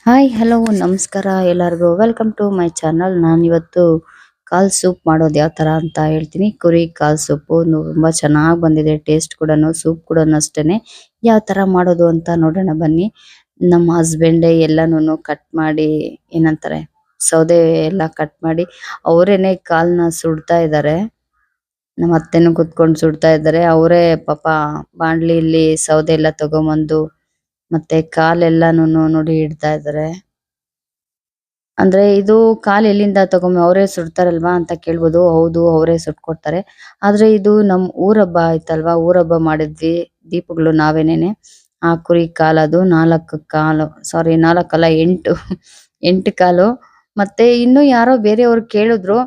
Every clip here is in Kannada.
ಹಾಯ್ ಹಲೋ ನಮಸ್ಕಾರ ಎಲ್ಲರಿಗೂ ವೆಲ್ಕಮ್ ಟು ಮೈ ಚಾನಲ್. ನಾನಿವತ್ತು ಕಾಲ್ ಸೂಪ್ ಮಾಡೋದು ಯಾವ ಥರ ಅಂತ ಹೇಳ್ತೀನಿ. ಕುರಿ ಕಾಲ್ ಸೂಪು ತುಂಬ ಚೆನ್ನಾಗಿ ಬಂದಿದೆ. ಟೇಸ್ಟ್ ಕೂಡ ಸೂಪ್ ಕೂಡ ಅಷ್ಟೇ. ಯಾವ ಥರ ಮಾಡೋದು ಅಂತ ನೋಡೋಣ ಬನ್ನಿ. ನಮ್ಮ ಹಸ್ಬೆಂಡೇ ಎಲ್ಲನೂ ಕಟ್ ಮಾಡಿ ಏನಂತಾರೆ ಸೌದೆ ಎಲ್ಲ ಕಟ್ ಮಾಡಿ ಅವರೇನೆ ಕಾಲ್ನ ಸುಡ್ತಾ ಇದ್ದಾರೆ. ನಮ್ಮ ಅತ್ತೆನೂ ಕುತ್ಕೊಂಡು ಸುಡ್ತಾ ಇದ್ದಾರೆ. ಅವರೇ ಪಾಪ ಬಾಣ್ಲಿಯಲ್ಲಿ ಸೌದೆ ಎಲ್ಲ ತಗೊಂಬಂದು ಮತ್ತೆ ಕಾಲೆಲ್ಲಾನು ನೋಡಿ ಇಡ್ತಾ ಇದ್ದಾರೆ. ಅಂದ್ರೆ ಇದು ಕಾಲ್ ಎಲ್ಲಿಂದ ತಗೊಂಬ ಅವರೇ ಸುಡ್ತಾರಲ್ವಾ ಅಂತ ಕೇಳ್ಬೋದು. ಹೌದು, ಅವರೇ ಸುಟ್ಕೊಡ್ತಾರೆ. ಆದ್ರೆ ಇದು ನಮ್ ಊರಬ್ಬ ಆಯ್ತಲ್ವಾ, ಊರಬ್ಬ ಮಾಡಿದ್ವಿ ದೀಪಗಳು ನಾವೇನೇನೆ. ಆ ಕುರಿ ಕಾಲ್ ಅದು 4 ಕಾಲು, ಸಾರಿ 4 ಅಲ್ಲ 8 8 ಕಾಲು. ಮತ್ತೆ ಇನ್ನು ಯಾರೋ ಬೇರೆಯವ್ರು ಕೇಳಿದ್ರು.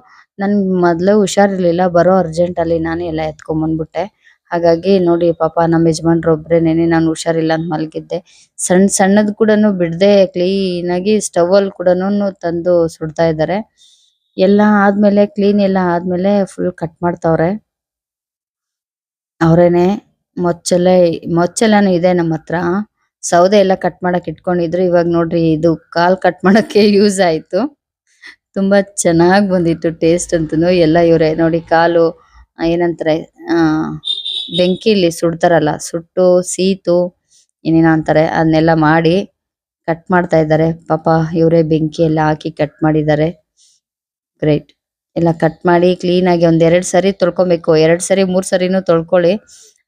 ನನ್ಗ್ ಮೊದ್ಲು ಹುಷಾರಿರ್ಲಿಲ್ಲ, ಬರೋ ಅರ್ಜೆಂಟ್ ಅಲ್ಲಿ ನಾನೇ ಎಲ್ಲ ಎತ್ಕೊಂಡ್ ಬಂದ್ಬಿಟ್ಟೆ. ಹಾಗಾಗಿ ನೋಡಿ ಪಾಪ ನಮ್ಮ ಯಜಮಾನ್ರು ಒಬ್ರೇನೇನೆ, ನಾನು ಹುಷಾರಿಲ್ಲ ಅಂತ ಮಲಗಿದ್ದೆ. ಸಣ್ಣ ಸಣ್ಣದ್ ಕೂಡನು ಬಿಡದೆ ಕ್ಲೀನ್ ಆಗಿ ಸ್ಟವ್ ಅಲ್ಲಿ ಕೂಡನು ತಂದು ಸುಡ್ತಾ ಇದ್ದಾರೆ. ಎಲ್ಲ ಆದ್ಮೇಲೆ ಕ್ಲೀನ್ ಎಲ್ಲ ಆದ್ಮೇಲೆ ಫುಲ್ ಕಟ್ ಮಾಡ್ತಾವ್ರೆ ಅವ್ರೇನೆ. ಮೊಚ್ಚಲೆ ಮೊಚ್ಚೆಲ್ಲಾನು ಇದೆ ನಮ್ಮ ಹತ್ರ. ಸೌದೆ ಎಲ್ಲ ಕಟ್ ಮಾಡಕ್ ಇಟ್ಕೊಂಡಿದ್ರು. ಇವಾಗ ನೋಡ್ರಿ ಇದು ಕಾಲ್ ಕಟ್ ಮಾಡಕ್ಕೆ ಯೂಸ್ ಆಯ್ತು. ತುಂಬಾ ಚೆನ್ನಾಗ್ ಬಂದಿತ್ತು ಟೇಸ್ಟ್ ಅಂತನು. ಎಲ್ಲ ಇವ್ರೆ ನೋಡಿ ಕಾಲು ಏನಂತಾರೆ ಆ ಬೆಂಕಿಲಿ ಸುಡ್ತಾರಲ್ಲ, ಸುಟ್ಟು ಸೀತು ಏನೇನೋ ಅಂತಾರೆ, ಅದನ್ನೆಲ್ಲ ಮಾಡಿ ಕಟ್ ಮಾಡ್ತಾ ಇದ್ದಾರೆ. ಪಾಪ ಇವರೇ ಬೆಂಕಿ ಎಲ್ಲ ಹಾಕಿ ಕಟ್ ಮಾಡಿದ್ದಾರೆ. ಗ್ರೇಟ್. ಎಲ್ಲ ಕಟ್ ಮಾಡಿ ಕ್ಲೀನ್ ಆಗಿ ಒಂದ್ 2 ಸರಿ ತೊಳ್ಕೊಬೇಕು. 2 ಸರಿ 3 ಸರಿನೂ ತೊಳ್ಕೊಳ್ಳಿ.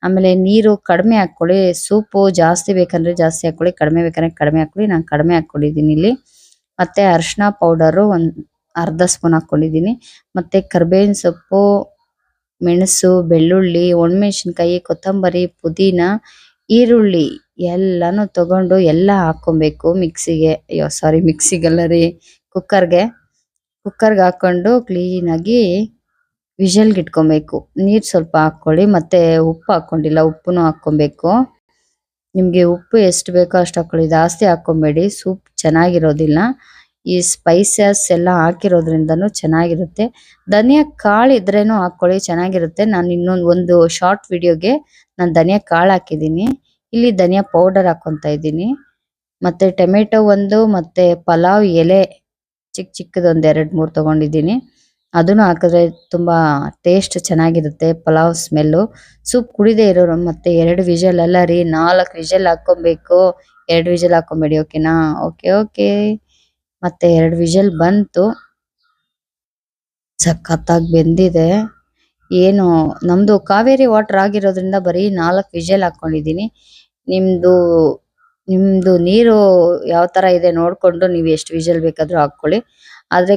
ಆಮೇಲೆ ನೀರು ಕಡಿಮೆ ಹಾಕೊಳ್ಳಿ. ಸೂಪು ಜಾಸ್ತಿ ಬೇಕಂದ್ರೆ ಜಾಸ್ತಿ ಹಾಕೊಳ್ಳಿ, ಕಡಿಮೆ ಬೇಕಂದ್ರೆ ಕಡಿಮೆ ಹಾಕೊಳ್ಳಿ. ನಾನು ಕಡಿಮೆ ಹಾಕೊಂಡಿದ್ದೀನಿ ಇಲ್ಲಿ. ಮತ್ತೆ ಅರಿಶಿನ ಪೌಡರು ಒಂದ್ ಅರ್ಧ ಸ್ಪೂನ್ ಹಾಕೊಂಡಿದ್ದೀನಿ. ಮತ್ತೆ ಕರ್ಬೇವಿನ ಸೊಪ್ಪು, ಮೆಣಸು, ಬೆಳ್ಳುಳ್ಳಿ, ಒಣಮೆಣಸಿನಕಾಯಿ, ಕೊತ್ತಂಬರಿ, ಪುದೀನ, ಈರುಳ್ಳಿ ಎಲ್ಲಾನು ತಗೊಂಡು ಎಲ್ಲ ಹಾಕೊಬೇಕು ಮಿಕ್ಸಿಗೆ. ಅಯ್ಯೋ ಸಾರಿ, ಮಿಕ್ಸಿಗಲ್ಲ ರೀ, ಕುಕ್ಕರ್ಗೆ. ಕುಕ್ಕರ್ಗೆ ಹಾಕೊಂಡು ಕ್ಲೀನ್ ಆಗಿ ವಿಷಲ್ಗೆ ಇಟ್ಕೊಬೇಕು. ನೀರ್ ಸ್ವಲ್ಪ ಹಾಕೊಳ್ಳಿ. ಮತ್ತೆ ಉಪ್ಪು ಹಾಕೊಂಡಿಲ್ಲ, ಉಪ್ಪುನು ಹಾಕೊಬೇಕು. ನಿಮ್ಗೆ ಉಪ್ಪು ಎಷ್ಟು ಬೇಕೋ ಅಷ್ಟು ಹಾಕೊಳ್ಳಿ, ಜಾಸ್ತಿ ಹಾಕೊಬೇಡಿ, ಸೂಪ್ ಚೆನ್ನಾಗಿರೋದಿಲ್ಲ. ಈ ಸ್ಪೈಸಸ್ ಎಲ್ಲ ಹಾಕಿರೋದ್ರಿಂದನೂ ಚೆನ್ನಾಗಿರುತ್ತೆ. ಧನಿಯಾ ಕಾಳು ಇದ್ರೇನು ಹಾಕೊಳ್ಳಿ, ಚೆನ್ನಾಗಿರುತ್ತೆ. ನಾನು ಒಂದು ಶಾರ್ಟ್ ವಿಡಿಯೋಗೆ ನಾನು ಧನಿಯಾ ಕಾಳು ಹಾಕಿದ್ದೀನಿ. ಇಲ್ಲಿ ಧನಿಯಾ ಪೌಡರ್ ಹಾಕೊಂತ ಇದ್ದೀನಿ. ಮತ್ತೆ ಟೊಮೆಟೊ ಒಂದು, ಮತ್ತೆ ಪಲಾವ್ ಎಲೆ ಚಿಕ್ಕ ಚಿಕ್ಕದು ಒಂದ್ 2-3 ತಗೊಂಡಿದ್ದೀನಿ. ಅದನ್ನು ಹಾಕಿದ್ರೆ ತುಂಬಾ ಟೇಸ್ಟ್ ಚೆನ್ನಾಗಿರುತ್ತೆ, ಪಲಾವ್ ಸ್ಮೆಲ್ಲು. ಸೂಪ್ ಕುಡಿದೇ ಇರೋರು ಮತ್ತೆ 2 ವಿಷಲ್ ಅಲ್ಲ ರೀ, 4 ವಿಷಲ್ ಹಾಕೊಬೇಕು. 2 ವಿಷಲ್ ಹಾಕೊಬೇಡಿ, ಓಕೆನಾ? Okay okay. ಮತ್ತೆ 2 ವಿಷಲ್ ಬಂತು, ಸಖತ್ತಾಗಿ ಬೆಂದಿದೆ. ಏನು ನಮ್ದು ಕಾವೇರಿ ವಾಟರ್ ಆಗಿರೋದ್ರಿಂದ ಬರೀ 4 ವಿಷಲ್ ಹಾಕೊಂಡಿದ್ದೀನಿ. ನಿಮ್ದು ನಿಮ್ದು ನೀರು ಯಾವ ತರ ಇದೆ ನೋಡ್ಕೊಂಡು ನೀವು ಎಷ್ಟು ವಿಷಲ್ ಬೇಕಾದ್ರೂ ಹಾಕೊಳ್ಳಿ. ಆದ್ರೆ